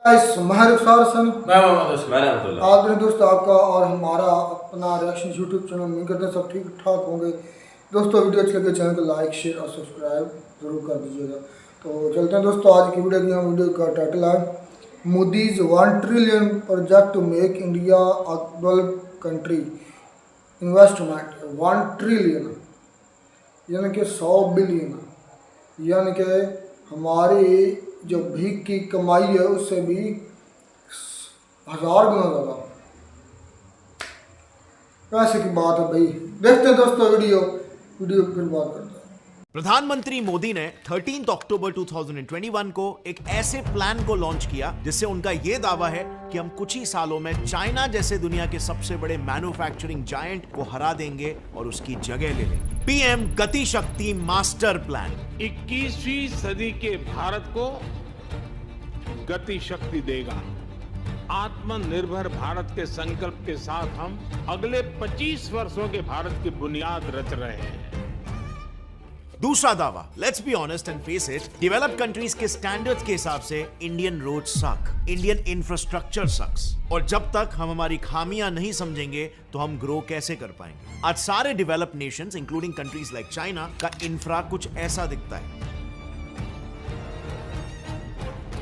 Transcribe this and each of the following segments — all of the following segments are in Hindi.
आदरणीय दोस्त आपका और हमारा अपना रिएक्शन यूट्यूब चैनल उम्मीद करते हैं सब ठीक ठाक होंगे। दोस्तों वीडियो अच्छी लगे चैनल को लाइक शेयर और सब्सक्राइब जरूर कर दीजिएगा। तो चलते हैं दोस्तों, आज की वीडियो का टाइटल है Modi's 1 trillion project to make India a developed country. Investment 1 trillion यानी कि 100 बिलियन, यानी कि हमारी जो भीख की कमाई है उससे भी 1000 गुना ज़्यादा पैसे की बात है भाई। देखते हैं दोस्तों वीडियो फिर बात करते हैं। प्रधानमंत्री मोदी ने 13 अक्टूबर 2021 को एक ऐसे प्लान को लॉन्च किया जिससे उनका यह दावा है कि हम कुछ ही सालों में चाइना जैसे दुनिया के सबसे बड़े मैन्युफैक्चरिंग जायंट को हरा देंगे और उसकी जगह ले लेंगे। पीएम गति शक्ति मास्टर प्लान 21वीं सदी के भारत को गति शक्ति देगा। आत्मनिर्भर भारत के संकल्प के साथ हम अगले 25 वर्षों के भारत की बुनियाद रच रहे हैं। दूसरा दावा, let's be honest and face it, developed countries के स्टैंडर्ड्स के हिसाब से इंडियन रोड सक, इंडियन इंफ्रास्ट्रक्चर सक्स, और जब तक हम हमारी खामियां नहीं समझेंगे तो हम ग्रो कैसे कर पाएंगे। आज सारे developed Nations including countries like China का इंफ्रा कुछ ऐसा दिखता है,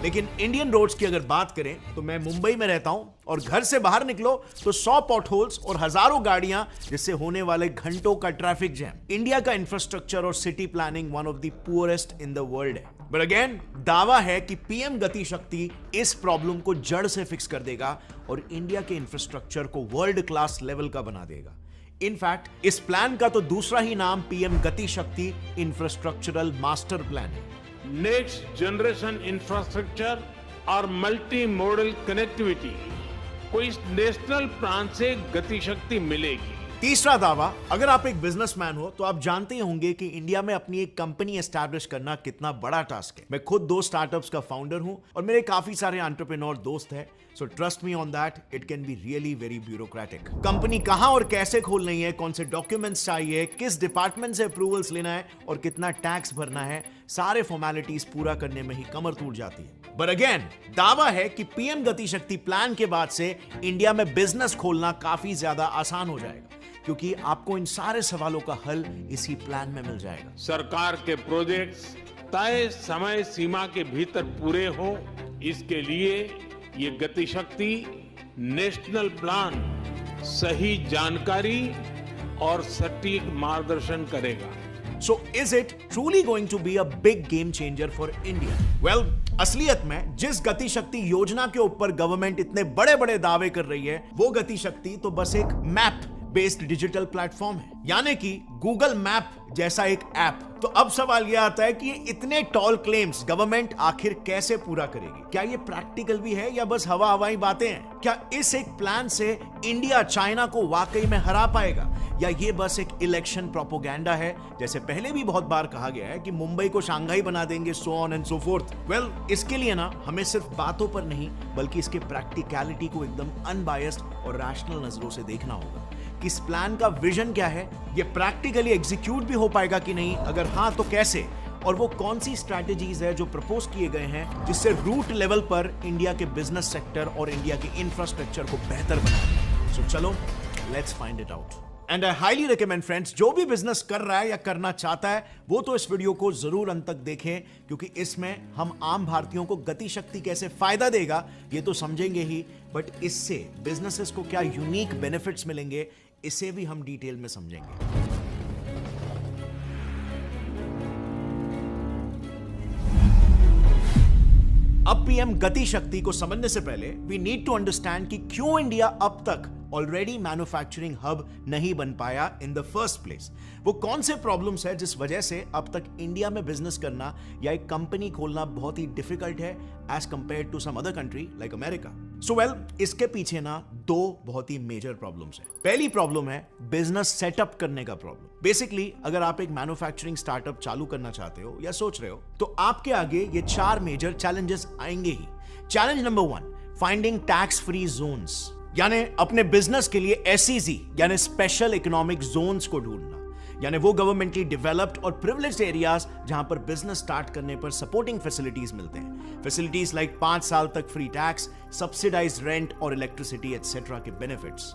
लेकिन इंडियन रोड्स की अगर बात करें तो मैं मुंबई में रहता हूं और घर से बाहर निकलो तो 100 पॉटहोल्स और हजारों गाड़ियां, जिससे होने वाले घंटों का ट्रैफिक जैम। इंडिया का इंफ्रास्ट्रक्चर और city planning one of the poorest in the world है। बट अगेन दावा है कि पीएम गति शक्ति इस प्रॉब्लम को जड़ से फिक्स कर देगा और इंडिया के इंफ्रास्ट्रक्चर को वर्ल्ड क्लास लेवल का बना देगा। इनफैक्ट इस प्लान का तो दूसरा ही नाम पीएम गति शक्ति इंफ्रास्ट्रक्चरल मास्टर प्लान है। नेक्स्ट जनरेशन इंफ्रास्ट्रक्चर और मल्टी मॉडल कनेक्टिविटी को इस नेशनल प्लान से गति शक्ति मिलेगी। तीसरा दावा, अगर आप एक बिजनेसमैन हो तो आप जानते होंगे कि इंडिया में अपनी एक कंपनी एस्टैब्लिश करना कितना बड़ा टास्क है। मैं खुद 2 स्टार्टअप्स का फाउंडर हूं और मेरे काफी सारे एंटरप्रेन्योर दोस्त हैं, so trust me on that, it can be really very bureaucratic. Company कहां और कैसे खोलनी है, कौन से डॉक्यूमेंट्स चाहिए, किस डिपार्टमेंट से अप्रूवल्स लेना है और कितना टैक्स भरना है, सारे फॉर्मेलिटीज पूरा करने में ही कमर टूट जाती है। बट अगेन दावा है कि पीएम गति शक्ति प्लान के बाद से इंडिया में बिजनेस खोलना काफी ज्यादा आसान हो जाएगा, क्योंकि आपको इन सारे सवालों का हल इसी प्लान में मिल जाएगा। सरकार के प्रोजेक्ट्स तय समय सीमा के भीतर पूरे हो, इसके लिए ये गति शक्ति नेशनल प्लान सही जानकारी और सटीक मार्गदर्शन करेगा। So is it truly going to be a big game changer for India? Well, असलियत में जिस गति शक्ति योजना के ऊपर गवर्नमेंट इतने बड़े बड़े दावे कर रही है, वो गति शक्ति तो बस एक मैप बेस्ड डिजिटल प्लेटफॉर्म है, यानी कि गूगल मैप जैसा एक ऐप। तो अब सवाल यह आता है कि ये इतने टॉल क्लेम्स गवर्नमेंट आखिर कैसे पूरा करेगी? क्या ये प्रैक्टिकल भी है या बस हवाई बातें हैं? क्या इस एक प्लान से इंडिया चाइना को वाकई में हरा पाएगा या ये बस एक इलेक्शन प्रोपोगेंडा है, जैसे पहले भी बहुत बार कहा गया है कि मुंबई को शंघाई बना देंगे, so on and so fourth. Well, इसके लिए ना हमें सिर्फ बातों पर नहीं बल्कि इसके प्रैक्टिकलिटी को एकदम अनबायस्ड और रैशनल नजरों से देखना होगा कि इस प्लान का विजन क्या है, ये प्रैक्टिकली एग्जीक्यूट भी हो पाएगा कि नहीं, अगर हाँ तो कैसे, और वो कौन सी स्ट्रैटेजीज है जो प्रपोज किए गए हैं जिससे रूट लेवल पर इंडिया के बिजनेस सेक्टर और इंडिया के इंफ्रास्ट्रक्चर को बेहतर बनाए। सो चलो let's find it out. And I highly recommend friends, जो भी बिजनेस कर रहा है या करना चाहता है वो तो इस वीडियो को जरूर अंत तक देखें, क्योंकि इसमें हम आम भारतीयों को गति शक्ति कैसे फायदा देगा ये तो समझेंगे ही, बट इससे बिजनेसेस को क्या यूनिक बेनिफिट्स मिलेंगे इसे भी हम डिटेल में समझेंगे। अब पीएम गति शक्ति को समझने से पहले वी नीड टू अंडरस्टैंड कि क्यों इंडिया अब तक ऑलरेडी मैन्युफैक्चरिंग हब नहीं बन पाया इन द फर्स्ट प्लेस। वो कौन से प्रॉब्लम्स है जिस वजह से अब तक इंडिया में बिजनेस करना या एक कंपनी खोलना बहुत ही डिफिकल्ट है as compare to some other country like America. So well, इसके पीछे ना 2 बहुत ही मेजर प्रॉब्लम्स है। पहली प्रॉब्लम है बिजनेस सेटअप करने का प्रॉब्लम। बेसिकली अगर आप एक मैन्युफैक्चरिंग स्टार्टअप चालू करना चाहते हो या सोच रहे हो तो आपके आगे ये 4 मेजर चैलेंजेस आएंगे ही। Challenge number 1, finding tax free zones, यानी अपने बिजनेस के लिए एसईजी यानी स्पेशल इकोनॉमिक जोन्स को ढूंढना, यानी वो गवर्नमेंटली डेवलप्ड और प्रिविलेज्ड एरियाज जहां पर बिजनेस स्टार्ट करने पर सपोर्टिंग फैसिलिटीज मिलते हैं। फैसिलिटीज लाइक 5 साल तक फ्री टैक्स, सब्सिडाइज्ड रेंट और इलेक्ट्रिसिटी एटसेट्रा के benefits.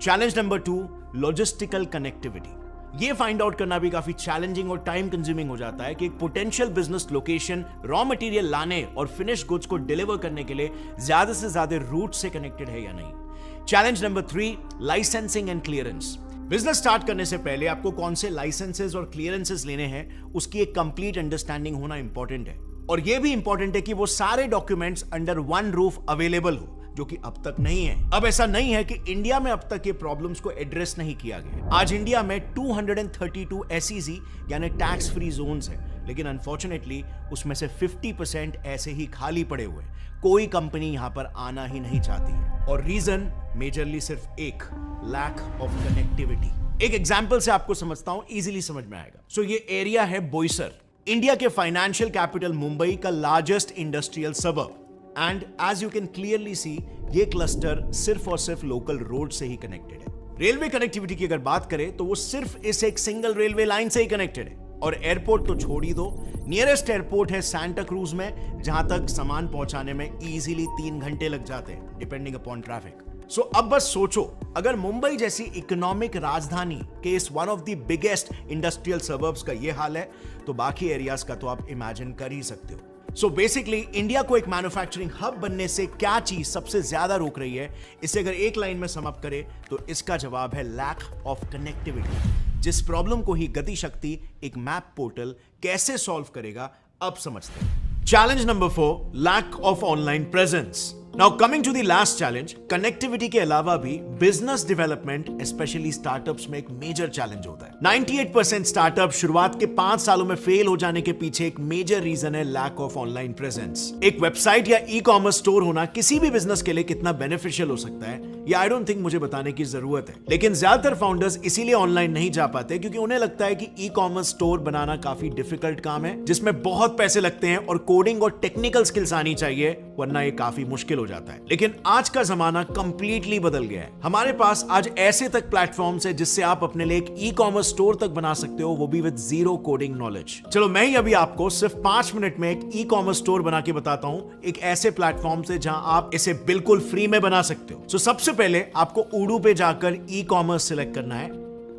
Challenge number 2, logistical connectivity. ये फाइंड आउट करना भी काफी चैलेंजिंग और टाइम कंज्यूमिंग हो जाता है कि एक potential business location raw material लाने और फिनिश गुड्स को डिलीवर करने के लिए ज्यादा से ज्यादा रूट से कनेक्टेड है या नहीं। Challenge number 3, licensing and clearance. Business start करने से पहले आपको कौन से लाइसेंसेस और क्लियरेंसेस लेने हैं उसकी एक कंप्लीट अंडरस्टैंडिंग होना इंपॉर्टेंट है, और यह भी इंपॉर्टेंट है कि वो सारे documents under one roof available हो, जो कि अब तक नहीं है। अब ऐसा नहीं है कि इंडिया में अब तक ये प्रॉब्लम्स को एड्रेस नहीं किया गया। आज इंडिया में 232 SEZ यानी टैक्स फ्री जोन्स है, लेकिन अनफॉर्चुनेटली उसमें से 50% ऐसे ही खाली पड़े हुए, कोई कंपनी यहां पर आना ही नहीं चाहती है। और रीजन मेजरली सिर्फ एक, लैक ऑफ कनेक्टिविटी। एक एग्जांपल से आपको समझता हूं, इजीली समझ में आएगा। सो ये एरिया है बोईसर, इंडिया के फाइनेंशियल कैपिटल मुंबई का largest industrial suburb, and as you can clearly see ये क्लस्टर सिर्फ और सिर्फ लोकल रोड से ही कनेक्टेड है। रेलवे कनेक्टिविटी की अगर बात करें तो वो सिर्फ इस एक सिंगल रेलवे लाइन से ही कनेक्टेड है, और एयरपोर्ट तो छोड़ ही दो। नियरेस्ट एयरपोर्ट है सांता क्रूज में, जहां तक सामान पहुंचाने में इजीली 3 घंटे लग जाते हैं डिपेंडिंग अपॉन ट्रैफिक। सो अब बस सोचो, अगर मुंबई जैसी इकोनॉमिक राजधानी के इस one of the biggest industrial suburbs का ये हाल है, तो बाकी एरियाज का तो आप इमेजिन कर ही सकते हो। सो बेसिकली इंडिया को एक मैन्युफैक्चरिंग हब बनने से क्या चीज सबसे ज्यादा रोक रही है, इसे अगर एक लाइन में सम अप करें तो इसका जवाब है लैक ऑफ कनेक्टिविटी। जिस प्रॉब्लम को ही गति शक्ति एक मैप पोर्टल कैसे सॉल्व करेगा, अब समझते हैं। Challenge number 4, lack of online presence. Now coming to the last challenge, connectivity के अलावा भी बिजनेस डेवलपमेंट स्पेशली स्टार्टअप्स में एक मेजर चैलेंज होता है। 98% स्टार्टअप शुरुआत के 5 सालों में फेल हो जाने के पीछे एक मेजर रीजन है लैक ऑफ ऑनलाइन प्रेजेंस। एक वेबसाइट या ई-कॉमर्स स्टोर होना किसी भी बिजनेस के लिए कितना बेनिफिशियल हो सकता है, ये आई डोंट थिंक मुझे बताने की जरूरत है। लेकिन ज्यादातर फाउंडर्स इसीलिए ऑनलाइन नहीं जा पाते क्योंकि उन्हें लगता है कि ई-कॉमर्स स्टोर बनाना काफी डिफिकल्ट काम है, जिसमें बहुत पैसे लगते हैं और कोडिंग और टेक्निकल स्किल्स आनी चाहिए, वरना ये काफी मुश्किल हो जाता है। लेकिन आज का जमाना कंप्लीटली बदल गया है। हमारे पास आज ऐसे तक प्लेटफॉर्म्स है जिससे आप अपने लिए एक ई-कॉमर्स स्टोर तक बना सकते हो, वो भी विद जीरो कोडिंग नॉलेज। चलो मैं ही अभी आपको सिर्फ 5 मिनट में एक ई-कॉमर्स स्टोर बना के बताता हूं, एक ऐसे प्लेटफॉर्म से जहां आप इसे बिल्कुल फ्री में बना सकते हो। सो सबसे पहले आपको उडू पे जाकर ई-कॉमर्स सिलेक्ट करना है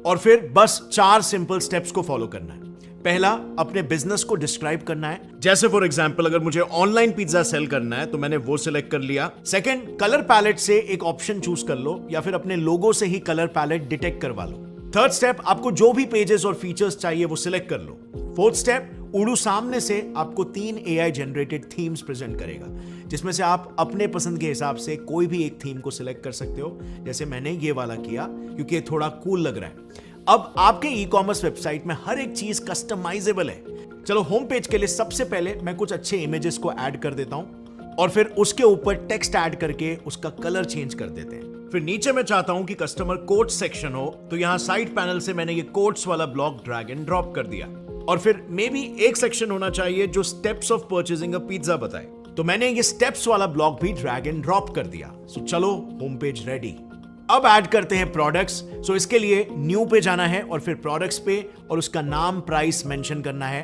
और फिर बस 4 सिंपल स्टेप्स को फॉलो करना है। पहला, अपने बिजनेस को डिस्क्राइब करना है। जैसे फॉर एग्जांपल अगर मुझे ऑनलाइन पिज्जा सेल करना है तो मैंने वो सिलेक्ट कर लिया। सेकंड, कलर पैलेट से एक ऑप्शन चूज कर लो या फिर अपने लोगो से ही कलर पैलेट डिटेक्ट करवा लो। थर्ड स्टेप, आपको जो भी पेजेस और फीचर्स चाहिए वो सिलेक्ट कर लो। फोर्थ स्टेप, उडू सामने से आपको 3 AI जनरेटेड थीम्स प्रेजेंट करेगा, जिसमें से आप अपने पसंद के हिसाब से कोई भी एक थीम को सिलेक्ट कर सकते हो। जैसे मैंने ये वाला किया क्योंकि ये थोड़ा कूल लग रहा है। अब आपके ई-कॉमर्स वेबसाइट में हर एक चीज कस्टमाइजेबल है। चलो होम पेज के लिए सबसे पहले मैं कुछ अच्छे इमेजेस को ऐड कर देता हूं और फिर उसके ऊपर टेक्स्ट ऐड करके उसका कलर चेंज कर देते हैं। फिर नीचे मैं चाहता हूं कि कस्टमर कोट्स सेक्शन हो, तो यहां साइड पैनल से मैंने ये कोट्स वाला ब्लॉक ड्रैग एंड ड्रॉप कर दिया। और फिर मे बी एक सेक्शन होना चाहिए जो steps of purchasing a pizza बताए, तो मैंने ये स्टेप्स वाला ब्लॉक भी ड्रैग एंड ड्रॉप कर दिया। सो चलो होम पेज रेडी। अब ऐड करते हैं प्रोडक्ट्स। सो इसके लिए न्यू पे जाना है और फिर प्रोडक्ट्स पे और उसका नाम, प्राइस मेंशन करना है।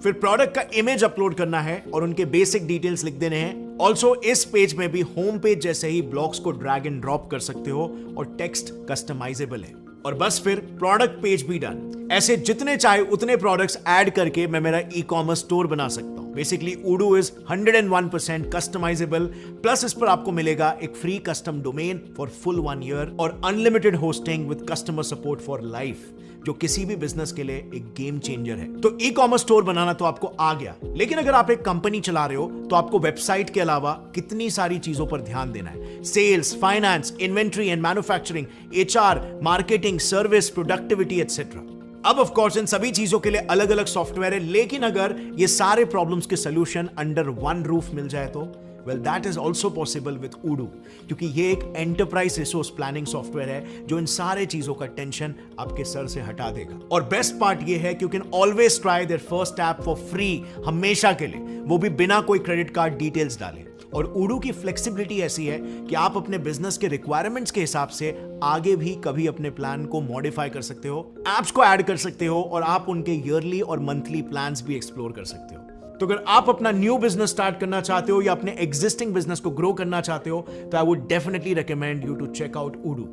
फिर प्रोडक्ट का इमेज अपलोड करना है और उनके बेसिक डिटेल्स लिख देने हैं। ऑल्सो इस पेज में भी होम पेज जैसे ही ब्लॉक्स को ड्रैग एंड ड्रॉप कर सकते हो और टेक्स्ट कस्टमाइजेबल है। और बस फिर प्रोडक्ट पेज भी डन। ऐसे जितने चाहे उतने प्रोडक्ट्स ऐड करके मैं मेरा ई-कॉमर्स स्टोर बना सकता हूं। बेसिकली उडू इज 101% कस्टमाइजेबल, प्लस इस पर आपको मिलेगा एक free custom domain for full 1 year और unlimited hosting with customer support for life, जो किसी भी बिजनेस के लिए एक गेम चेंजर है। तो ई-कॉमर्स स्टोर बनाना तो आपको आ गया, लेकिन अगर आप एक कंपनी चला रहे हो तो आपको वेबसाइट के अलावा कितनी सारी चीजों पर ध्यान देना है। Sales, finance, inventory and manufacturing, HR, marketing, service, productivity etcetera. अब ऑफ कोर्स इन सभी चीजों के लिए अलग अलग सॉफ्टवेयर है, लेकिन अगर ये सारे प्रॉब्लम्स के सॉल्यूशन अंडर वन रूफ मिल जाए तो well that is also possible with उडू, क्योंकि ये एक एंटरप्राइज रिसोर्स प्लानिंग सॉफ्टवेयर है जो इन सारे चीजों का टेंशन आपके सर से हटा देगा। और बेस्ट पार्ट ये है कि you can always try their first app for free, हमेशा के लिए, वो भी बिना कोई क्रेडिट कार्ड डिटेल्स डाले। और उडू की फ्लेक्सिबिलिटी ऐसी है कि आप अपने बिजनेस के रिक्वायरमेंट्स के हिसाब से आगे भी कभी अपने प्लान को मॉडिफाई कर सकते हो, एप्स को ऐड कर सकते हो और आप उनके ईयरली और मंथली प्लान्स भी एक्सप्लोर कर सकते हो। तो अगर आप अपना न्यू बिजनेस स्टार्ट करना चाहते हो या अपने एग्जिस्टिंग बिजनेस को ग्रो करना चाहते हो तो I would definitely recommend you to check out Odoo.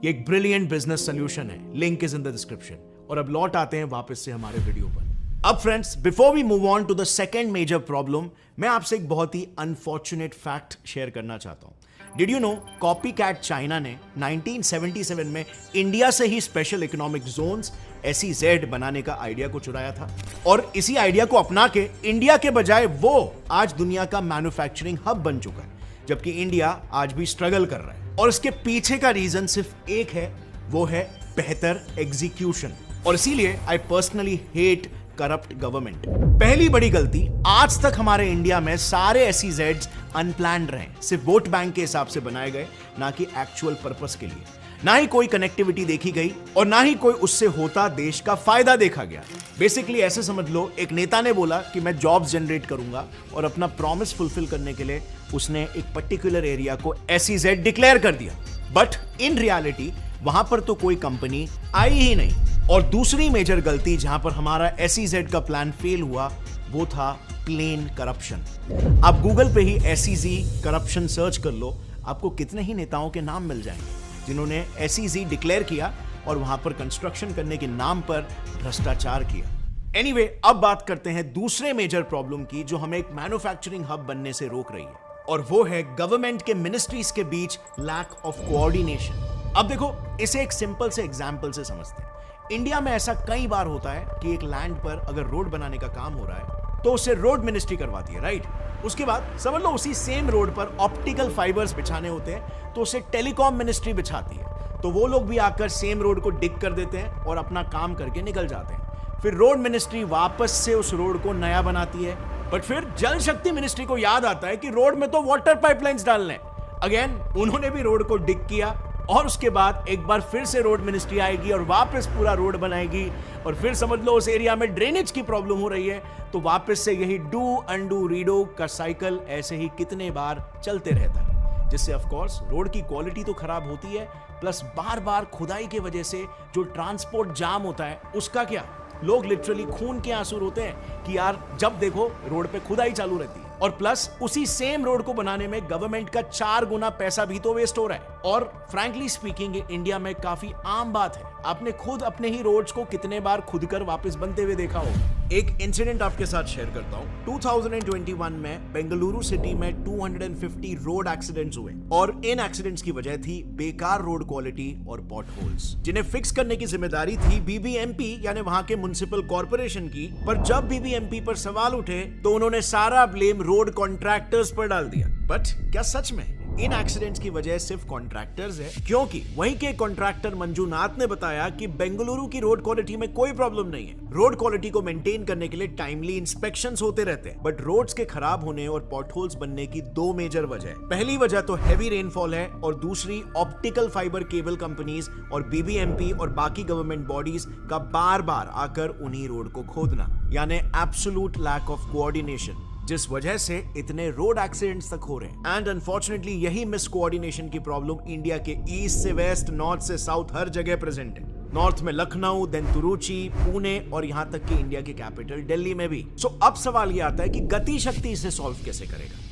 ये एक ब्रिलियंट बिजनेस सोल्यूशन है, link is in the description. और अब लौट आते हैं वापस से हमारे वीडियो पर। अब friends, before we move on to the second major problem, मैं आपसे एक बहुत ही अनफॉर्चुनेट फैक्ट शेयर करना चाहता हूं। Did you know copycat China ने 1977 में इंडिया से ही स्पेशल इकोनॉमिक जोन्स SEZ बनाने का आइडिया को चुराया था और इसी आइडिया को अपना के इंडिया के बजाय वो आज दुनिया का मैन्युफैक्चरिंग हब बन चुका है, जबकि इंडिया आज भी स्ट्रगल कर रहा है। और इसके पीछे का रीजन सिर्फ एक है, वो है बेहतर एग्जीक्यूशन। और इसीलिए I personally hate corrupt government. पहली बड़ी गलती, आज तक हमारे इंडिया में सारे SEZs अनप्लान्ड रहे, सिर्फ वोट बैंक के हिसाब से बनाए गए, ना कि एक्चुअल पर्पस के लिए। ना ही कोई कनेक्टिविटी देखी गई और ना ही कोई उससे होता देश का फायदा देखा गया। बेसिकली ऐसे समझ लो, एक नेता ने बोला कि मैं जॉब्स जनरेट करूंगा और अपना प्रॉमिस फुलफिल करने के लिए उसने एक पर्टिकुलर एरिया को SEZ डिक्लेयर कर दिया, बट इन रियलिटी वहां पर तो कोई कंपनी आई ही नहीं। और दूसरी मेजर गलती जहां पर हमारा SEZ का प्लान फेल हुआ, वो था प्लेन करप्शन। आप गूगल पे ही SEZ करप्शन सर्च कर लो, आपको कितने ही नेताओं के नाम मिल जाएंगे जिन्होंने SEZ डिक्लेयर किया और वहां पर कंस्ट्रक्शन करने के नाम पर भ्रष्टाचार किया। एनीवे, अब बात करते हैं दूसरे मेजर प्रॉब्लम की जो हमें एक मैन्युफैक्चरिंग हब बनने से रोक रही है, और वो है गवर्नमेंट के मिनिस्ट्रीज के बीच लैक ऑफ कोऑर्डिनेशन। अब देखो, इसे एक सिंपल से एग्जांपल से समझते हैं। इंडिया में ऐसा कई बार होता है कि एक लैंड पर अगर रोड बनाने का काम हो रहा है तो उसे रोड मिनिस्ट्री करवाती है, राइट? उसके बाद समझ लो उसी सेम रोड पर ऑप्टिकल फाइबर्स बिछाने होते हैं तो उसे टेलीकॉम मिनिस्ट्री बिछाती है। तो वो लोग भी आकर सेम रोड को डिग कर देते हैं और अपना काम करके निकल जाते हैं। फिर रोड मिनिस्ट्री वापस से उस रोड को नया बनाती है, बट फिर जल शक्ति मिनिस्ट्री को याद आता है कि रोड में तो वाटर पाइपलाइंस डालने हैं। अगेन उन्होंने भी रोड को डिग किया और उसके बाद एक बार फिर से रोड मिनिस्ट्री आएगी और वापस पूरा रोड बनाएगी। और फिर समझ लो उस एरिया में ड्रेनेज की प्रॉब्लम हो रही है तो वापस से यही डू अनडू रीडो का साइकिल ऐसे ही कितने बार चलते रहता है, जिससे ऑफ कोर्स रोड की क्वालिटी तो खराब होती है, प्लस बार बार खुदाई की वजह से जो ट्रांसपोर्ट जाम होता है उसका क्या, लोग लिटरली खून के आंसू रोते हैं कि यार जब देखो रोड पे खुदाई चालू रहती है। और प्लस उसी सेम रोड को बनाने में गवर्नमेंट का 4 गुना पैसा भी तो वेस्ट हो रहा है। और फ्रैंकली स्पीकिंग इंडिया में काफी आम बात है, आपने खुद अपने ही रोड्स को कितने बार खुद कर वापस बनते हुए देखा होगा। एक इंसिडेंट आपके साथ शेयर करता हूं। 2021 में बेंगलुरु सिटी में 250 रोड एक्सीडेंट्स हुए और इन एक्सीडेंट्स की वजह थी बेकार रोड क्वालिटी और पॉट होल्स, जिन्हें फिक्स करने की जिम्मेदारी थी BBMP यानी वहां के म्युनिसिपल कॉर्पोरेशन की। पर जब BBMP पर सवाल उठे तो उन्होंने सारा ब्लेम रोड कॉन्ट्रैक्टर्स पर डाल दिया। बट क्या सच में इन एक्सीडेंट्स की वजह सिर्फ कॉन्ट्रैक्टर्स है? क्योंकि वहीं के कॉन्ट्रैक्टर मंजूनाथ ने बताया कि बेंगलुरु की रोड क्वालिटी में कोई प्रॉब्लम नहीं है। रोड क्वालिटी को मेंटेन करने के लिए टाइमली इंस्पेक्शंस होते रहते हैं, बट रोड्स के खराब होने और पॉटहोल्स बनने की 2 मेजर वजह है। पहली वजह तो हैवी रेनफॉल है और दूसरी ऑप्टिकल फाइबर केबल कंपनीज और BBMP और बाकी गवर्नमेंट बॉडीज का बार बार आकर उन्हीं रोड को खोदना, यानी एब्सोल्यूट लैक ऑफ कोऑर्डिनेशन, जिस वजह से इतने रोड एक्सीडेंट्स तक हो रहे हैं। एंड अनफॉर्चुनेटली यही मिस कोऑर्डिनेशन की प्रॉब्लम इंडिया के ईस्ट से वेस्ट, नॉर्थ से साउथ हर जगह प्रेजेंट है। नॉर्थ में लखनऊ, देन तुरुची, पुणे और यहां तक कि इंडिया की कैपिटल दिल्ली में भी। सो अब सवाल यह आता है कि गति शक्ति इसे सॉल्व कैसे करेगा?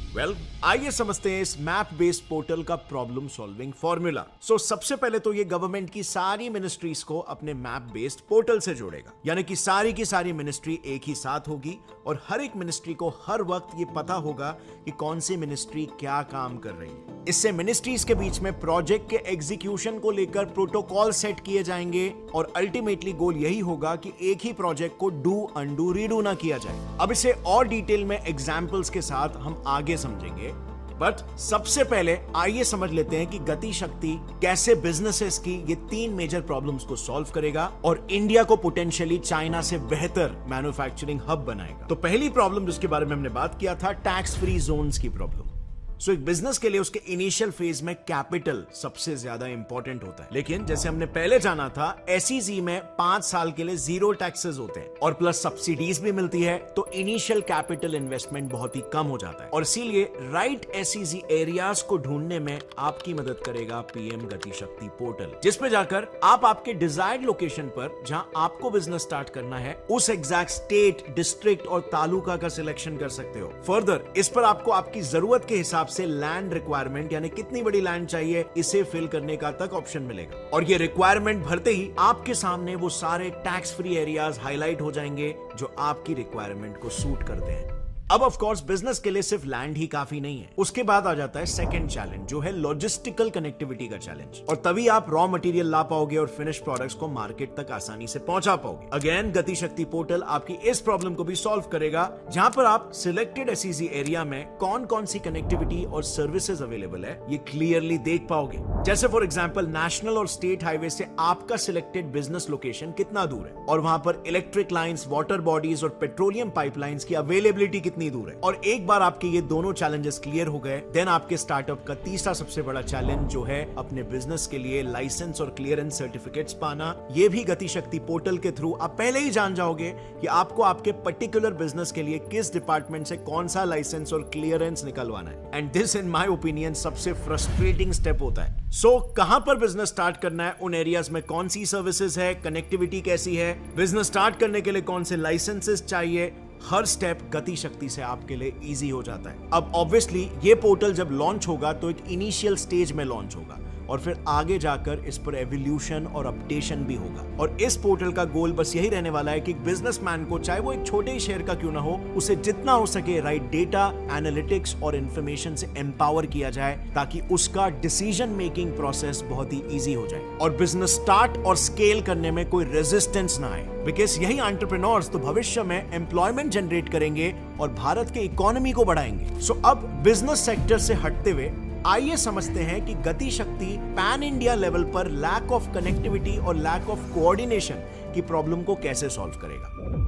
आइए समझते हैं इस मैप बेस्ड पोर्टल का प्रॉब्लम सॉल्विंग फॉर्मूला। सबसे पहले तो ये गवर्नमेंट की सारी मिनिस्ट्रीज को अपने मैप बेस्ड पोर्टल से जोड़ेगा, यानी कि सारी की सारी मिनिस्ट्री एक ही साथ होगी और हर एक मिनिस्ट्री को हर वक्त ये पता होगा कि कौन सी मिनिस्ट्री क्या काम कर रही है। इससे मिनिस्ट्रीज के बीच में प्रोजेक्ट के एग्जीक्यूशन को लेकर प्रोटोकॉल सेट किए जाएंगे और अल्टीमेटली गोल यही होगा कि एक ही प्रोजेक्ट को डू अनडू रीडू ना किया जाए। अब इसे और डिटेल में एग्जांपल्स के साथ हम आगे समझेंगे, बट सबसे पहले आइए समझ लेते हैं कि गति शक्ति कैसे बिजनेसेस की ये 3 मेजर प्रॉब्लम्स को सॉल्व करेगा और इंडिया को पोटेंशियली चाइना से बेहतर मैन्युफैक्चरिंग हब बनाएगा। तो पहली प्रॉब्लम जिसके बारे में हमने बात किया था, टैक्स फ्री जोन्स की प्रॉब्लम। सो एक बिजनेस के लिए उसके इनिशियल फेज में कैपिटल सबसे ज्यादा इंपॉर्टेंट होता है। लेकिन जैसे हमने पहले जाना था, एसईजी में 5 साल के लिए 0 टैक्सेस होते हैं और प्लस सब्सिडीज भी मिलती है, तो इनिशियल कैपिटल इन्वेस्टमेंट बहुत ही कम हो जाता है। और इसीलिए राइट एसईजी एरियाज को ढूंढने में आपकी मदद करेगा पीएम गति शक्ति पोर्टल, जिसपे जाकर आप आपके डिजायर्ड लोकेशन पर जहां आपको बिजनेस स्टार्ट करना है उस एग्जैक्ट स्टेट, डिस्ट्रिक्ट और तालुका का सिलेक्शन कर सकते हो। फर्दर इस पर आपको आपकी जरूरत के हिसाब से लैंड रिक्वायरमेंट यानी कितनी बड़ी लैंड चाहिए इसे फिल करने का तक ऑप्शन मिलेगा। और ये रिक्वायरमेंट भरते ही आपके सामने वो सारे टैक्स फ्री एरियाज हाईलाइट हो जाएंगे जो आपकी रिक्वायरमेंट को सूट करते हैं। अब ऑफ कोर्स बिजनेस के लिए सिर्फ लैंड ही काफी नहीं है, उसके बाद आ जाता है सेकंड चैलेंज, जो है लॉजिस्टिकल कनेक्टिविटी का चैलेंज। और तभी आप रॉ मटेरियल ला पाओगे और फिनिश प्रोडक्ट्स को मार्केट तक आसानी से पहुंचा पाओगे। अगेन गति शक्ति पोर्टल आपकी इस प्रॉब्लम को भी सॉल्व करेगा, जहां पर आप सिलेक्टेड एसईजी एरिया में कौन कौन सी कनेक्टिविटी और सर्विसेज अवेलेबल है ये क्लियरली देख पाओगे। जैसे फॉर एग्जाम्पल नेशनल और स्टेट हाईवे से आपका सिलेक्टेड बिजनेस लोकेशन कितना दूर है और वहां पर इलेक्ट्रिक लाइंस, वाटर बॉडीज और पेट्रोलियम पाइपलाइंस की अवेलेबिलिटी कितनी दूर है। और एक बार आपके ये दोनों चैलेंजेस क्लियर हो गए, देन आपके स्टार्टअप का तीसरा सबसे बड़ा चैलेंज जो है अपने बिजनेस के लिए लाइसेंस और क्लियरेंस सर्टिफिकेट्स पाना। ये भी गति शक्ति पोर्टल के थ्रू आप पहले ही जान जाओगे कि आपको आपके पर्टिकुलर बिजनेस के लिए किस डिपार्टमेंट से कौन सा लाइसेंस और क्लियरेंस निकलवाना है। And this in my opinion सबसे फ्रस्ट्रेटिंग स्टेप होता है। सो कहां पर बिजनेस स्टार्ट करना है, उन एरियाज में कौन सी सर्विसेज है, कनेक्टिविटी कैसी है, बिजनेस स्टार्ट करने के लिए कौन से लाइसेंसेस चाहिए, हर स्टेप गति शक्ति से आपके लिए इजी हो जाता है। अब ऑब्वियसली ये पोर्टल जब लॉन्च होगा तो एक इनिशियल स्टेज में लॉन्च होगा और फिर आगे जाकर इस पर एवोल्यूशन और अपडेशन भी होगा। और इस पोर्टल का गोल बस यही रहने वाला है कि बिजनेसमैन को, चाहे वो एक छोटे शहर का क्यों ना हो, उसे जितना हो सके राइट डेटा, एनालिटिक्स और इंफॉर्मेशन से एम्पावर किया जाए ताकि उसका डिसीजन मेकिंग प्रोसेस बहुत ही इजी हो जाए और बिजनेस स्टार्ट और स्केल करने में कोई रेजिस्टेंस ना आए। बिकॉज यही एंटरप्रेन्योर्स तो भविष्य में एम्प्लॉयमेंट जनरेट करेंगे और भारत के इकोनॉमी को बढ़ाएंगे। सो अब बिजनेस सेक्टर से हटते हुए आइए समझते हैं कि गति शक्ति पैन इंडिया लेवल पर लैक ऑफ कनेक्टिविटी और लैक ऑफ कोऑर्डिनेशन की प्रॉब्लम को कैसे सॉल्व करेगा।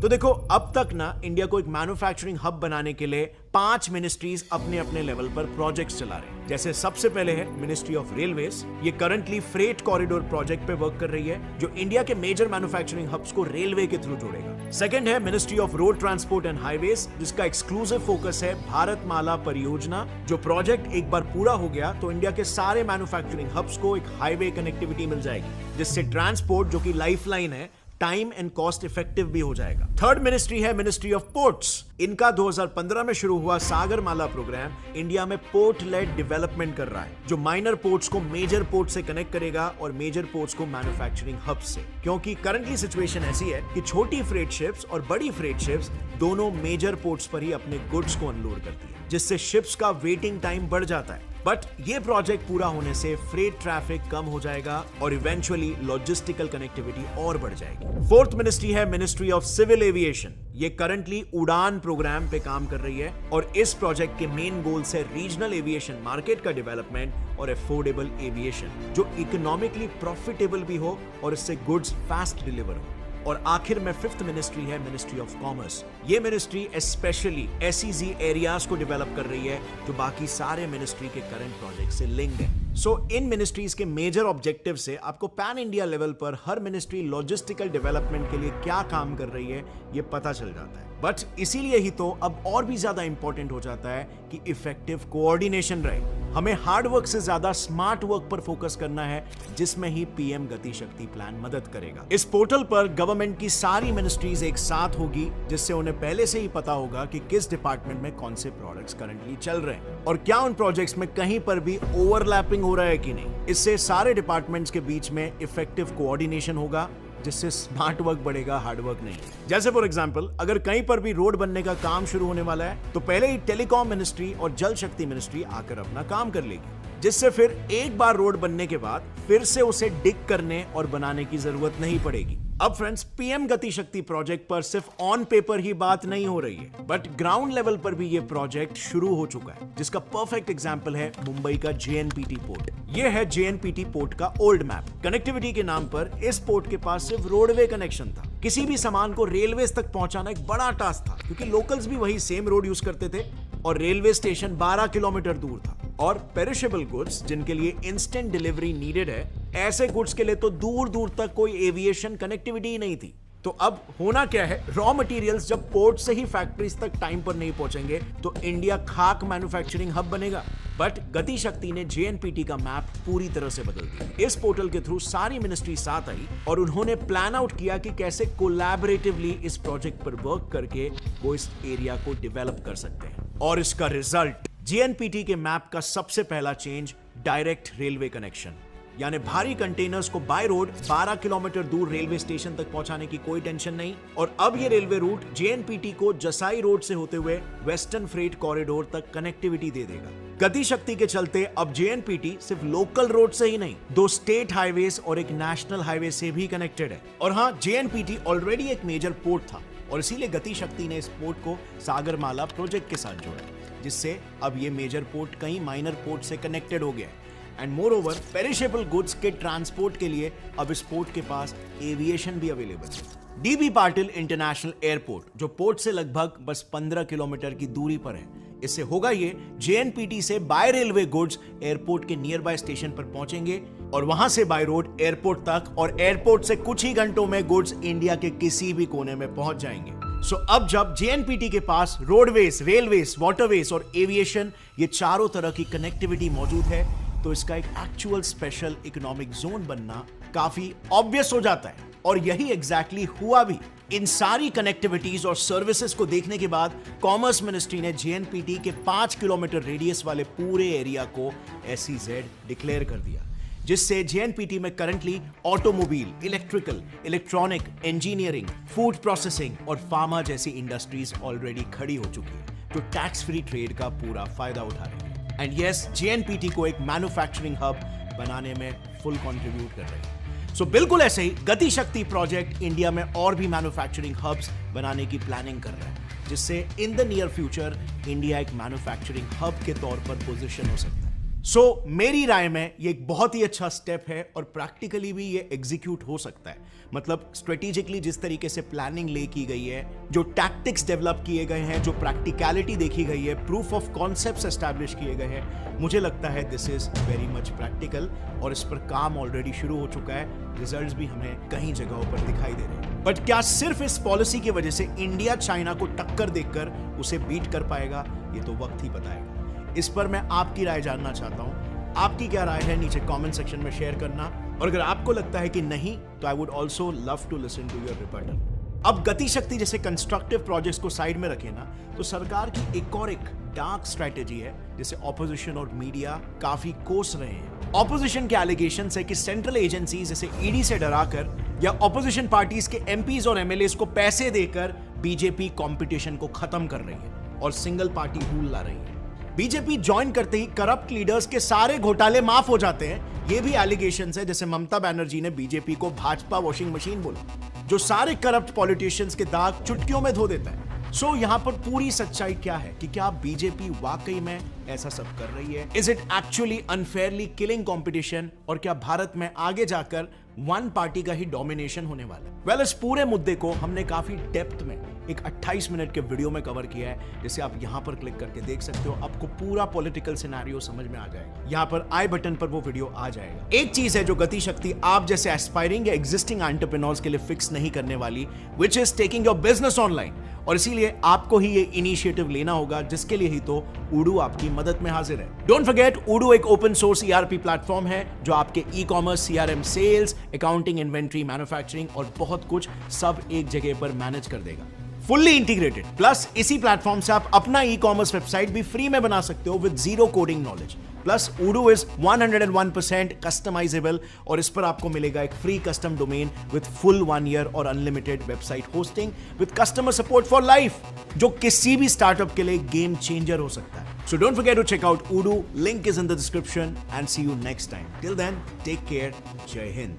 तो देखो, अब तक ना इंडिया को एक मैन्युफैक्चरिंग हब बनाने के लिए 5 मिनिस्ट्रीज अपने अपने लेवल पर प्रोजेक्ट्स चला रहे हैं। जैसे सबसे पहले है मिनिस्ट्री ऑफ रेलवेज, ये करंटली फ्रेट कॉरिडोर प्रोजेक्ट पे वर्क कर रही है जो इंडिया के मेजर मैन्युफैक्चरिंग हब्स को रेलवे के थ्रू जोड़ेगा। सेकंड है ministry of road transport and highways, जिसका एक्सक्लूसिव फोकस है भारतमाला परियोजना। जो प्रोजेक्ट एक बार पूरा हो गया तो इंडिया के सारे मैन्युफैक्चरिंग हब्स को एक हाईवे कनेक्टिविटी मिल जाएगी, जिससे ट्रांसपोर्ट जो कि लाइफलाइन है टाइम एंड कॉस्ट इफेक्टिव भी हो जाएगा। थर्ड मिनिस्ट्री है मिनिस्ट्री ऑफ पोर्ट्स। इनका 2015 में शुरू हुआ सागरमाला प्रोग्राम इंडिया में पोर्ट लेड डेवलपमेंट कर रहा है, जो माइनर पोर्ट्स को मेजर पोर्ट से कनेक्ट करेगा और मेजर पोर्ट्स को मैन्युफैक्चरिंग हब्स से। क्योंकि करंटली सिचुएशन ऐसी है कि छोटी फ्रेट शिप्स और बड़ी फ्रेट शिप्स दोनों मेजर पोर्ट्स पर ही अपने गुड्स को अनलोड करती है, जिससे शिप्स का वेटिंग टाइम बढ़ जाता है। बट ये प्रोजेक्ट पूरा होने से फ्रेट ट्रैफिक कम हो जाएगा और इवेंचुअली लॉजिस्टिकल कनेक्टिविटी और बढ़ जाएगी। फोर्थ मिनिस्ट्री है मिनिस्ट्री ऑफ सिविल एविएशन। ये करंटली उड़ान प्रोग्राम पे काम कर रही है और इस प्रोजेक्ट के मेन गोल्स है रीजनल एविएशन मार्केट का डेवलपमेंट और अफोर्डेबल एविएशन जो इकोनॉमिकली प्रॉफिटेबल भी हो और इससे गुड्स फास्ट डिलीवर हो। और आखिर में फिफ्थ मिनिस्ट्री है मिनिस्ट्री ऑफ कॉमर्स। ये मिनिस्ट्री स्पेशली एसईजी एरियाज को डेवलप कर रही है जो बाकी सारे मिनिस्ट्री के करंट प्रोजेक्ट से लिंक्ड है। सो इन मिनिस्ट्रीज के मेजर ऑब्जेक्टिव से आपको पैन इंडिया लेवल पर हर मिनिस्ट्री लॉजिस्टिकल डेवलपमेंट के लिए क्या काम कर रही है ये पता चल जाता है। बट इसीलिए ही तो अब और भी ज्यादा इंपॉर्टेंट हो जाता है कि इफेक्टिव कोऑर्डिनेशन रहे। हमें हार्ड वर्क से ज्यादा स्मार्ट वर्क पर फोकस करना है, जिसमें ही पीएम गति शक्ति प्लान मदद करेगा। इस पोर्टल पर गवर्नमेंट की सारी मिनिस्ट्रीज एक साथ होगी, जिससे उन्हें पहले से ही पता होगा कि किस डिपार्टमेंट में कौन से प्रोडक्ट्स करंटली चल रहे हैं और क्या उन प्रोजेक्ट्स में कहीं पर भी ओवरलैपिंग हो रहा है कि नहीं। इससे सारे डिपार्टमेंट्स के बीच में इफेक्टिव कोऑर्डिनेशन होगा, जिससे स्मार्ट वर्क बढ़ेगा, हार्ड वर्क नहीं। जैसे फॉर एग्जांपल अगर कहीं पर भी रोड बनने का काम शुरू होने वाला है तो पहले ही टेलीकॉम मिनिस्ट्री और जल शक्ति मिनिस्ट्री आकर अपना काम कर लेगी, जिससे फिर एक बार रोड बनने के बाद फिर से उसे डिग करने और बनाने की जरूरत नहीं पड़ेगी। अब फ्रेंड्स, पीएम गति शक्ति प्रोजेक्ट पर सिर्फ ऑन पेपर ही बात नहीं हो रही है, बट ग्राउंड लेवल पर भी ये प्रोजेक्ट शुरू हो चुका है, जिसका परफेक्ट एग्जांपल है मुंबई का जेएनपीटी पोर्ट। ये है जेएनपीटी पोर्ट का ओल्ड मैप। कनेक्टिविटी के नाम पर इस पोर्ट के पास सिर्फ रोडवे कनेक्शन था। किसी भी सामान को रेलवे तक पहुंचाना एक बड़ा टास्क था, क्योंकि लोकल्स भी वही सेम रोड यूज करते थे, और रेलवे स्टेशन 12 किलोमीटर दूर था। और पेरिशेबल गुड्स जिनके लिए इंस्टेंट डिलीवरी नीडेड है, ऐसे गुड्स के लिए तो दूर दूर तक कोई एविएशन कनेक्टिविटी ही नहीं थी। तो अब होना क्या है, रॉ मटेरियल्स जब पोर्ट से ही फैक्ट्रीज तक टाइम पर नहीं पहुंचेंगे तो इंडिया खाक मैन्युफैक्चरिंग हब बनेगा। बट गति शक्ति ने JNPT का मैप पूरी तरह से बदल दिया। इस पोर्टल के थ्रू सारी मिनिस्ट्री साथ आई और उन्होंने प्लान आउट किया कि कैसे कोलैबोरेटिवली इस प्रोजेक्ट पर वर्क करके वो इस एरिया को डेवलप कर सकते हैं। और इसका रिजल्ट, JNPT के मैप का सबसे पहला चेंज, डायरेक्ट रेलवे कनेक्शन। यानी भारी कंटेनर्स को बाय रोड 12 किलोमीटर दूर रेलवे स्टेशन तक पहुंचाने की कोई टेंशन नहीं। और अब ये रेलवे रूट JNPT को जसाई रोड से होते हुए वेस्टर्न फ्रेट कॉरिडोर तक कनेक्टिविटी दे देगा। गति शक्ति के चलते अब JNPT सिर्फ लोकल रोड से ही नहीं, 2 स्टेट हाईवेज और एक नेशनल हाईवे से भी कनेक्टेड है। और हाँ, JNPT ऑलरेडी एक मेजर पोर्ट था और इसीलिए गति शक्ति ने इस पोर्ट को सागरमाला प्रोजेक्ट के साथ जोड़ा, जिससे अब ये मेजर पोर्ट कई माइनर पोर्ट से कनेक्टेड हो गया है। And more over, perishable goods के ट्रांसपोर्ट के लिए अब इस पोर्ट के पास एविएशन भी अवेलेबल है। DB पाटिल इंटरनेशनल एयरपोर्ट, जो पोर्ट से लगभग बस 15 किलोमीटर की दूरी पर है। इससे होगा ये, JNPT से बाय रेलवे गुड्स एयरपोर्ट के नियर बाय स्टेशन पर पहुंचेंगे और वहां से बाय रोड एयरपोर्ट तक, और एयरपोर्ट से कुछ ही घंटों में गुड्स इंडिया के किसी भी कोने में पहुंच जाएंगे। सो अब जब JNPT के पास रोडवेज, रेलवेज, वाटरवेज और एविएशन, ये चारों तरह की कनेक्टिविटी मौजूद है, तो इसका एक एक्चुअल स्पेशल इकोनॉमिक जोन बनना काफी ऑब्वियस हो जाता है। और यही एग्जैक्टली हुआ भी। इन सारी कनेक्टिविटीज और सर्विसेज को देखने के बाद कॉमर्स मिनिस्ट्री ने JNPT के 5 किलोमीटर रेडियस वाले पूरे एरिया को SEZ डिक्लेयर कर दिया, जिससे JNPT में currently automobile, electrical, electronic, engineering, food processing और फार्मा जैसी इंडस्ट्रीज ऑलरेडी खड़ी हो चुकी है, जो टैक्स फ्री ट्रेड का पूरा फायदा उठा रही है। एंड यस, JNPT को एक मैन्युफैक्चरिंग हब बनाने में फुल कंट्रीब्यूट कर रही है। सो बिल्कुल ऐसे ही गति शक्ति प्रोजेक्ट इंडिया में और भी मैन्युफैक्चरिंग हब्स बनाने की प्लानिंग कर रहा है, जिससे in the near future India एक मैन्युफैक्चरिंग हब के तौर पर पोजीशन हो सकता है। सो मेरी राय में ये एक बहुत ही अच्छा स्टेप है और प्रैक्टिकली भी ये एग्जीक्यूट हो सकता है। मतलब स्ट्रेटेजिकली जिस तरीके से प्लानिंग ले की गई है, जो टैक्टिक्स डेवलप किए गए हैं, जो प्रैक्टिकलिटी देखी गई है, प्रूफ ऑफ कॉन्सेप्ट्स एस्टैब्लिश किए गए हैं, मुझे लगता है this is very much practical और इस पर काम ऑलरेडी शुरू हो चुका है। रिजल्ट्स भी हमें कई जगहों पर दिखाई दे रहे हैं। बट क्या सिर्फ इस पॉलिसी की वजह से इंडिया चाइना को टक्कर देकर उसे बीट कर पाएगा? ये तो वक्त ही बताएगा। इस पर मैं आपकी राय जानना चाहता हूं। आपकी क्या राय है, नीचे कमेंट सेक्शन में शेयर करना। और अगर आपको लगता है कि नहीं, तो I would also love to listen to your rebuttal. अब गति शक्ति जैसे कंस्ट्रक्टिव प्रोजेक्ट्स को साइड में रखे ना, तो सरकार की एक डार्क स्ट्रेटेजी है, जिसे ऑपोजिशन और मीडिया काफी कोस रहे हैं। ऑपोजिशन के एलिगेशन है कि सेंट्रल एजेंसीज जैसे ED से डराकर या ऑपोजिशन पार्टीज के MPs और MLAs को पैसे देकर बीजेपी कंपटीशन को खत्म कर रही है और सिंगल पार्टी रूल ला रही है। बीजेपी ज्वाइन करते ही करप्ट लीडर्स के सारे घोटाले माफ हो जाते हैं, ये भी एलिगेशंस है। जैसे ममता बनर्जी ने बीजेपी को भाजपा वॉशिंग मशीन बोला, जो सारे करप्ट पॉलिटिशियंस के दाग चुटकियों में धो देता है। सो यहां पर पूरी सच्चाई क्या है कि क्या बीजेपी वाकई में ऐसा सब कर रही है? Is it actually unfairly killing competition? और क्या भारत में आगे जाकर वन पार्टी का ही डोमिनेशन होने वाला है? वेल, इस पूरे मुद्दे को हमने काफी डेप्थ में एक 28 मिनट के वीडियो में कवर किया है, जिसे आप यहां पर क्लिक करके देख सकते हो। आपको पूरा पॉलिटिकल सिनेरियो समझ में आ जाएगा। यहां पर आई बटन पर वो वीडियो आ जाएगा। एक चीज है जो गति शक्ति आप जैसे एस्पायरिंग या एग्जिस्टिंग एंटरप्रेन्योर्स के लिए फिक्स नहीं करने वाली, which is taking your business online. और इसीलिए आपको ही ये इनिशिएटिव लेना होगा, जिसके लिए ही तो Odoo आपकी मदद में हाजिर है। डोंट फॉरगेट, Odoo एक ओपन सोर्स ERP प्लेटफॉर्म है जो आपके e-commerce, CRM, sales, accounting, inventory, manufacturing और बहुत कुछ सब एक जगह पर मैनेज कर देगा, फुल्ली इंटीग्रेटेड। प्लस इसी प्लेटफॉर्म से आप अपना ई-कॉमर्स वेबसाइट भी फ्री में बना सकते हो with zero coding knowledge. Plus Odoo is 101% customisable और इस पर आपको मिलेगा एक free custom domain with full 1 year और unlimited website hosting with customer support for life, जो किसी भी स्टार्टअप के लिए गेम चेंजर हो सकता है। So don't forget to check out Odoo, link is in the description and see you next time. Till then, take care, जय हिंद।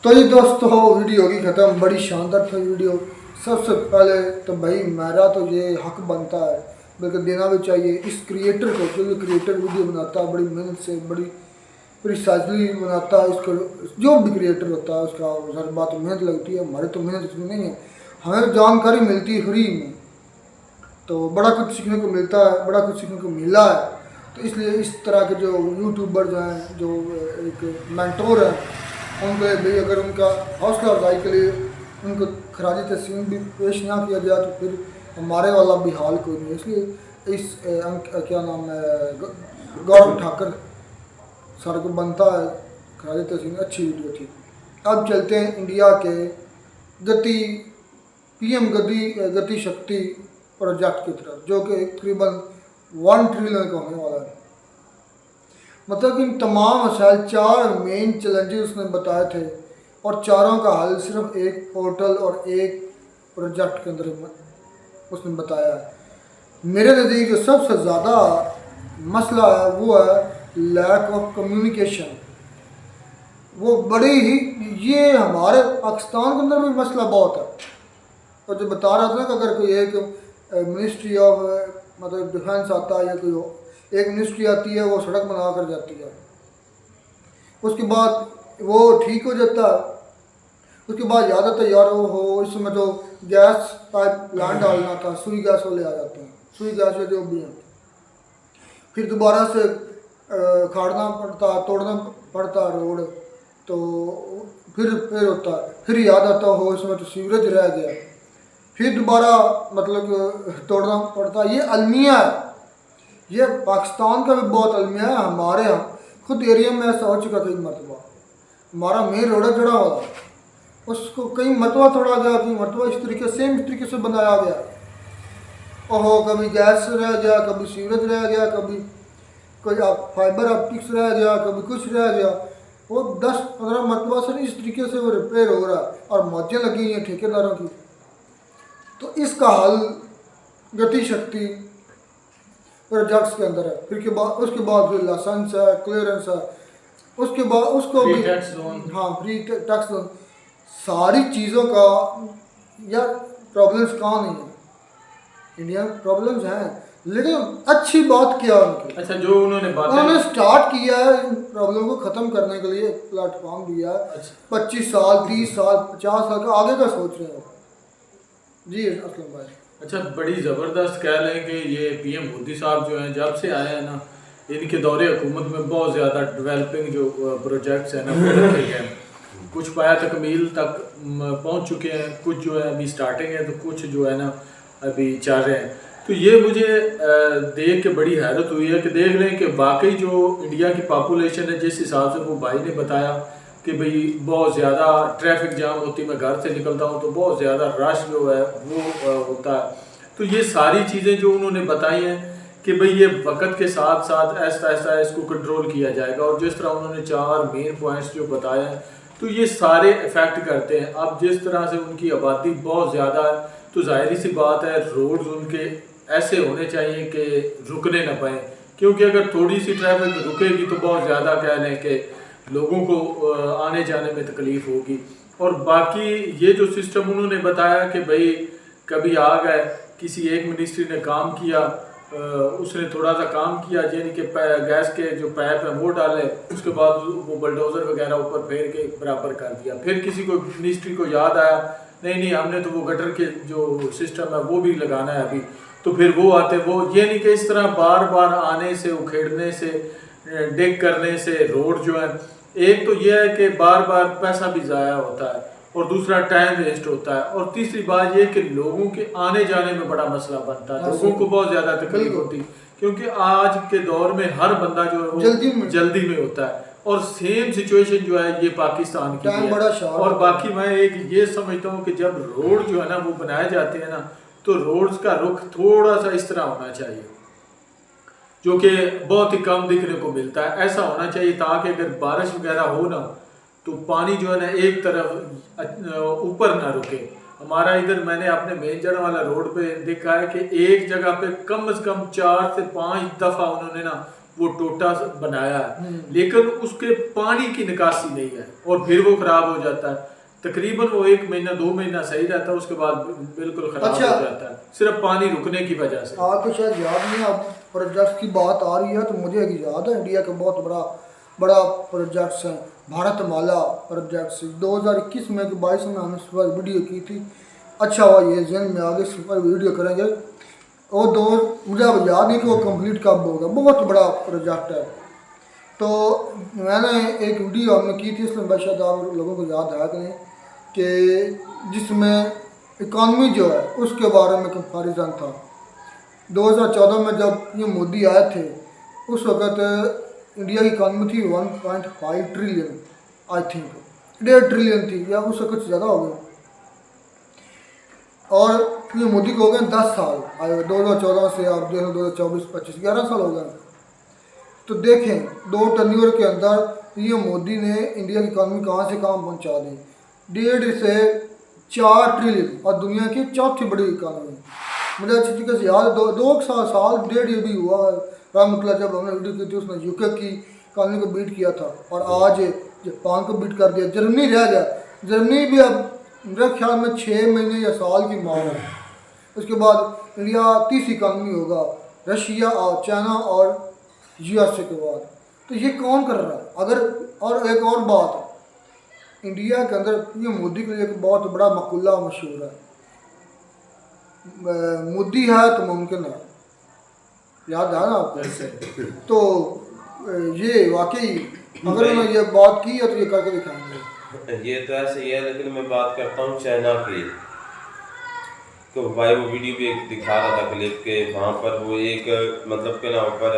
तो ये दोस्तों वीडियो होगी खत्म। बड़ी शानदार था वीडियो। सबसे पहले तो भाई मेरा तो ये हक बनता है, बल्कि देना भी चाहिए इस क्रिएटर को, जो ये क्रिएटर वीडियो बनाता है, बड़ी मेहनत से, बड़ी प्रिसाइजली बनाता है। इसको जो भी क्रिएटर होता है उसका हर बात मेहनत लगती है। हमारे तो मेहनत इसमें नहीं है, हमें जानकारी मिलती है फ्री में। तो बड़ा कुछ सीखने को मिलता है, बड़ा कुछ सीखने को मिला है। तो इसलिए इस तरह के जो यूट्यूबर्स हैं, जो एक मेंटोर हैं, उनको भी अगर उनका हौसला अफजाई के लिए उनको खराज तहसीन भी पेश ना किया जाए तो फिर हमारे वाला भी हाल कोई नहीं। इसलिए इस क्या नाम है, गौरव ठाकर सर को बनता है खराज तहसीन। अच्छी वीडियो थी। अब चलते हैं इंडिया के पीएम गति शक्ति प्रोजेक्ट की तरफ, जो कि तकरीबन 1 ट्रिलियन का होने वाला है। मतलब कि इन तमाम मसाइल 4 मेन चैलेंजेस उसने बताए थे और चारों का हल सिर्फ एक पोर्टल और एक प्रोजेक्ट के अंदर उसने बताया है। मेरे नज़दीक जो सबसे ज़्यादा मसला है वो है लैक ऑफ कम्युनिकेशन। वो बड़ी ही, ये हमारे पाकिस्तान के अंदर भी मसला बहुत है। और जो बता रहा था कि अगर कोई एक मिनिस्ट्री ऑफ मतलब डिफेंस आता है या कोई एक मिनिस्ट्री आती है, वो सड़क बना कर जाती है, उसके बाद वो ठीक हो जाता है, उसके बाद याद आता है यार वो हो इस समय तो गैस पाइप प्लांट डालना था, सुई गैस वाले आ जाते हैं, सुई गैस वाले जो भी हैं, फिर दोबारा से खाड़ना पड़ता, तोड़ना पड़ता रोड, तो फिर होता है, फिर याद आता हो इसमें तो सीवरेज रह गया, फिर दोबारा मतलब तोड़ना पड़ता। ये अलमिया है, ये पाकिस्तान का भी बहुत अलमिया है। हमारे यहाँ खुद एरिया में ऐसा हो चुका कई मरतबा। हमारा मेन रोड चढ़ा हुआ था, उसको कई मरतबा तोड़ा गया, कई मरतबा इस तरीके से बनाया गया। ओहो, कभी गैस रह गया, कभी सीवरेज रह गया, कभी कोई फाइबर ऑप्टिक्स रह गया, कभी कुछ रह गया। वो 10-15 मरतबा से इस तरीके से वो रिपेयर हो रहा है और मौजें लगी हुई हैं ठेकेदारों की। तो इसका हल गति शक्ति प्रोजेक्ट्स के अंदर है। फिर के बाद उसके बाद फिर लाइसेंस है, क्लियरेंस है, उसके बाद उसको भी हाँ फ्री टैक्स लोन, सारी चीज़ों का यार प्रॉब्लम्स कहाँ नहीं है, इंडिया में प्रॉब्लम्स हैं, लेकिन अच्छी बात क्या उनकी। अच्छा, जो उन्होंने स्टार्ट किया है इन प्रॉब्लम को ख़त्म करने के लिए, एक प्लेटफॉर्म दिया है। अच्छा। 25 साल 30 साल 50 साल का आगे का सोच रहे हो जी असलम भाई। अच्छा, बड़ी ज़बरदस्त कह लें कि ये पीएम मोदी साहब जो हैं जब से आए हैं ना, इनके दौरे हुकूमत में बहुत ज़्यादा डेवलपिंग जो प्रोजेक्ट्स हैं ना वो रखे गए हैं। कुछ पाया तकमील तक पहुंच चुके हैं, कुछ जो है अभी स्टार्टिंग है, तो कुछ जो है ना अभी चल रहे हैं। तो ये मुझे देख के बड़ी हैरत हुई है कि देख लें कि वाकई जो इंडिया की पॉपुलेशन है, जिस हिसाब से वो भाई ने बताया कि भाई बहुत ज़्यादा ट्रैफिक जाम होती, मैं घर से निकलता हूँ तो बहुत ज़्यादा रश जो है वो होता है। तो ये सारी चीज़ें जो उन्होंने बताई हैं कि भाई ये वक्त के साथ साथ ऐसा ऐसा इसको कंट्रोल किया जाएगा, और जिस तरह उन्होंने 4 मेन पॉइंट्स जो बताए हैं तो ये सारे इफ़ेक्ट करते हैं। अब जिस तरह से उनकी आबादी बहुत ज़्यादा है तो जाहिर सी बात है रोड्स उनके ऐसे होने चाहिए कि रुकने न पाएँ, क्योंकि अगर थोड़ी सी ट्रैफिक रुकेगी तो बहुत ज़्यादा कह लें कि लोगों को आने जाने में तकलीफ़ होगी। और बाकी ये जो सिस्टम उन्होंने बताया कि भाई कभी आ गए, किसी एक मिनिस्ट्री ने काम किया, उसने थोड़ा सा काम किया, यानी कि गैस के जो पाइप हैं वो डाले, उसके बाद वो बल्डोज़र वगैरह ऊपर फेर के बराबर कर दिया। फिर किसी को मिनिस्ट्री को याद आया नहीं हमने तो वो गटर के जो सिस्टम है वो भी लगाना है अभी, तो फिर वो आते वो, ये नहीं कि इस तरह बार बार आने से, उखेड़ने से, डिग करने से रोड जो है, एक तो ये है कि बार बार पैसा भी ज़ाया होता है और दूसरा टाइम वेस्ट होता है, और तीसरी बात ये कि लोगों के आने जाने में बड़ा मसला बनता है, लोगों को बहुत ज़्यादा तकलीफ होती है, क्योंकि आज के दौर में हर बंदा जो है वो जल्दी में होता है। और सेम सिचुएशन जो है ये पाकिस्तान की है। और बाकी मैं एक ये समझता हूँ कि जब रोड जो है ना वो बनाए जाते हैं ना, तो रोड्स का रुख थोड़ा सा इस तरह होना चाहिए जो कि बहुत ही कम दिखने को मिलता है। ऐसा होना चाहिए ताकि अगर बारिश वगैरह हो ना तो पानी जो है ना एक तरफ ऊपर ना रुके। हमारा इधर मैंने अपने मेंजर वाला रोड पे देखा है कि एक जगह पे कम से कम 4 से 5 दफ़ा उन्होंने ना वो टोटा बनाया है, लेकिन उसके पानी की निकासी नहीं है और फिर वो खराब हो जाता है। तकरीबन वो 1 महीना 2 महीना सही रहता है, उसके बाद बिल्कुल खराब हो जाता है, सिर्फ पानी रुकने की वजह से। आपको शायद याद नहीं, आप प्रोजेक्ट की बात आ रही है तो मुझे एक याद है, इंडिया का बहुत बड़ा प्रोजेक्ट्स हैं, भारतमाला प्रोजेक्ट्स 2021 में 22 में हमने इस पर वीडियो की थी। अच्छा हुआ ये जहन में आगे इस पर वीडियो करेंगे। वो दो मुझे अब याद नहीं कि वो कंप्लीट कब होगा, बहुत बड़ा प्रोजेक्ट है। तो मैंने एक वीडियो हमने की थी, इसमें शायद आप लोगों को याद आया कि नहीं, कि जिसमें इकॉनमी जो है उसके बारे में कंपैरिजन था। 2014 में जब ये मोदी आए थे उस वक़्त इंडिया की इकॉनमी थी 1.5 ट्रिलियन, आई थिंक 1.5 ट्रिलियन थी, या उससे कुछ ज़्यादा हो गया। और ये मोदी को हो गए 10 साल आए, 2014 से आप देखें 2024-25 11 साल हो गए। तो देखें 2 टर्नओवर के अंदर ये मोदी ने इंडिया की इकॉनमी कहाँ से कहाँ पहुँचा दी, 1.5 से 4 ट्रिलियन, और दुनिया की चौथी बड़ी इकॉनमी। मुझे अच्छी तरीके से याद है, 2 साल 1.5 ये भी हुआ रामकला जब हमने वीडियो की थी, उसने यूके की इकॉनमी को बीट किया था, और आज जापान को बीट कर दिया। जर्मनी रह गया, जर्मनी भी अब मेरे ख्याल में 6 महीने या साल की मांग है। उसके बाद इंडिया 30 इकॉनमी होगा, रशिया और चाइना और यूएसए के बाद। तो ये कौन कर रहा है? अगर और एक और बात, इंडिया के अंदर ये मोदी के लिए एक बहुत बड़ा मकुल्ला मशहूर है, मोदी है तो मुमकिन है, याद है ना आपको? तो ये वाकई अगर उन्होंने ये बात की है तो ये करके दिखाएंगे। ये तो ऐसे ही है, लेकिन मैं बात करता हूँ चाइना की। तो भाई वो वीडियो भी एक दिखा रहा था क्लिप के, वहाँ पर वो एक मतलब के ना ऊपर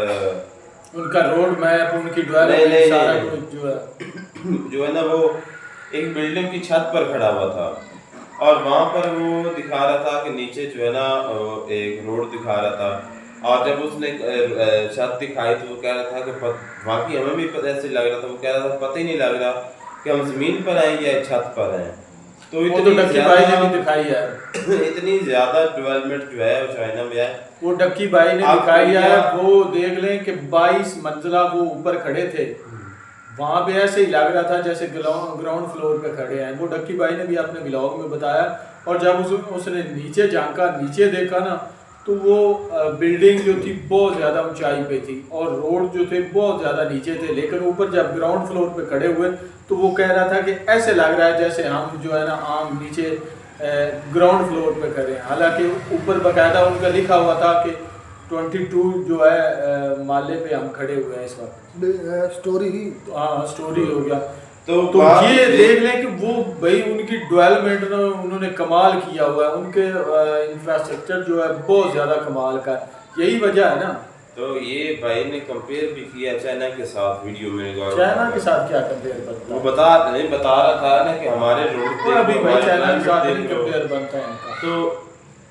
उनका रोड मैप, उनकी डेवलपमेंट सारा कुछ जो है ना वो एक बिल्डिंग की छत पर खड़ा हुआ था, और वहाँ पर वो दिखा रहा था कि नीचे जो है ना एक रोड दिखा रहा था। और जब उसने छत दिखाई तो वो कह रहा था कि बाकी हमें भी ऐसे लग रहा था, वो कह रहा था पता ही नहीं लग रहा कि हम जमीन पर हैं या छत पर हैं। तो इतनी डक्की भाई ने भी दिखाई है इतनी ज्यादा डेवलपमेंट जो है वो चाइना में है, वो डक्की भाई ने दिखाई है। वो देख लें कि 22 मंजिला वो ऊपर खड़े थे, वहाँ पे ऐसे ही लग रहा था जैसे ग्राउंड फ्लोर पे खड़े हैं। वो डक्की भाई ने भी अपने ब्लॉग में बताया। और जब उसने नीचे झांका, नीचे देखा ना, तो वो बिल्डिंग जो थी बहुत ज़्यादा ऊंचाई पे थी और रोड जो थे बहुत ज़्यादा नीचे थे। लेकिन ऊपर जब ग्राउंड फ्लोर पे खड़े हुए तो वो कह रहा था कि ऐसे लग रहा है जैसे हम जो है ना आम नीचे ग्राउंड फ्लोर पे खड़े हैं। हालांकि ऊपर बाकायदा उनका लिखा हुआ था कि 22 जो है माले पे हम खड़े हुए हैं इस वक्त। स्टोरी ही, हाँ स्टोरी हो गया। तो ये देख लें कि वो भाई उनकी डेवलपमेंट ना उन्होंने कमाल किया हुआ है, उनके इंफ्रास्ट्रक्चर जो है बहुत ज़्यादा कमाल का है, यही वजह है ना। तो ये भाई ने कंपेयर भी किया चाइना के साथ वीडियो में। चाइना के साथ क्या कंपेयर करता है? वो बता रहा था ना कि हमारे रोड पे अभी भाई चाइना के साथ नहीं कंपेयर बनता है इनका। तो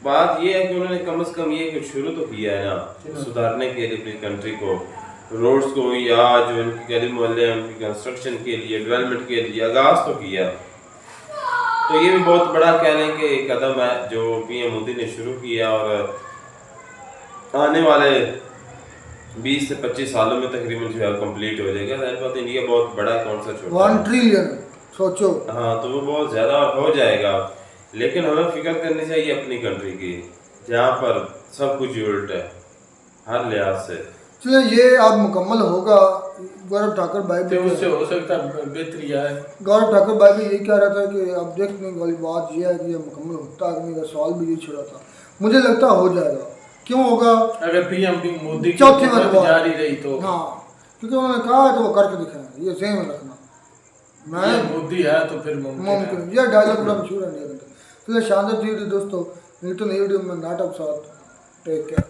बात ये है कि उन्होंने कम से कम ये कुछ शुरू तो किया है ना सुधारने के लिए अपनी कंट्री को, रोड्स को या जो उनकी गली मोहल्ले हैं उनकी कंस्ट्रक्शन के लिए, डेवलपमेंट के लिए आगाज़ तो किया। तो ये भी बहुत बड़ा कह लें कि कदम है जो पीएम मोदी ने शुरू किया, और आने वाले 20 से 25 सालों में तकरीबन जो है कंप्लीट हो जाएगा। ज़ाहिर बात इंडिया बहुत बड़ा कौन सा छोटा 1 ट्रिलियन सोचो। हाँ, तो वो बहुत ज़्यादा हो जाएगा। लेकिन हमें फिक्र करनी चाहिए अपनी कंट्री की, जहाँ पर सब कुछ उल्ट है हर लिहाज से। चलिए ये अब मुकम्मल होगा। गौरव ठाकुर भाई भी उससे हो सकता है बेहतरी है। गौरव ठाकुर भाई भी यही कह रहा था कि अब देखने वाली बात ये है कि ये मुकम्मल होता है। मेरा सवाल भी यही छोड़ा था, मुझे लगता हो जाएगा। क्यों होगा? अगर पीएम मोदी की चौथी जारी रही तो। हाँ, क्योंकि उन्होंने कहा है तो वो करके दिखाएंगे, ये ज़हन में रखना। मैं मोदी है तो फिर मुमकिन। यह डायलॉग बड़ा मशहूर है। चलिए शानदार थी दोस्तों, नहीं तो नई वीडियो में नाटक साथ टेक केयर।